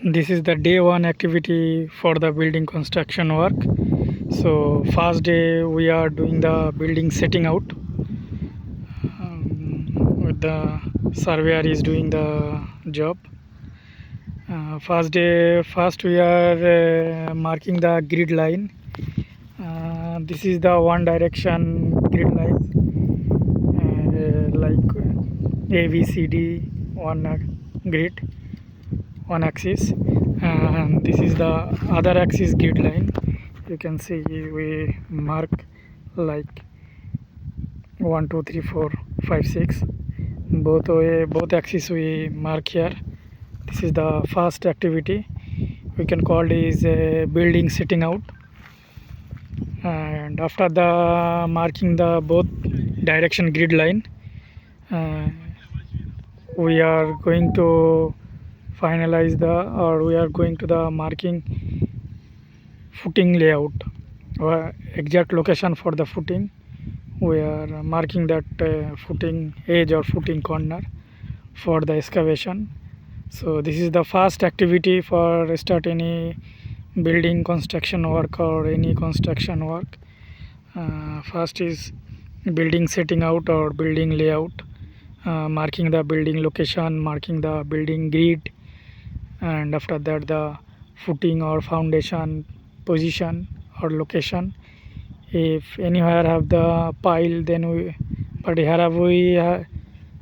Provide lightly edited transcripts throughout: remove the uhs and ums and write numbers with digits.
This is the day one activity for the building construction work. So first day we are doing the building setting out. With the surveyor is doing the job. First we are marking the grid line. This is the one direction grid line, like A B C D one grid, one axis, and this is the other axis grid line. You can see we mark like 1 2 3 4 5 6 both axis we mark here. This is the first activity. We can call is a building setting out. And after the marking the both direction grid line, we are going to finalize we are going to the marking footing layout or exact location for the footing. We are marking that footing edge or footing corner for the excavation. So this is the first activity for start any building construction work or any construction work. First is building setting out or building layout, marking the building location, marking the building grid, and after that the footing or foundation position or location. If anywhere have the pile, then we, but here have we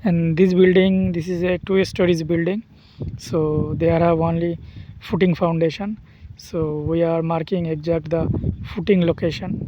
and this building, this is a 2 stories building, so there have only footing foundation. So we are marking exact the footing location.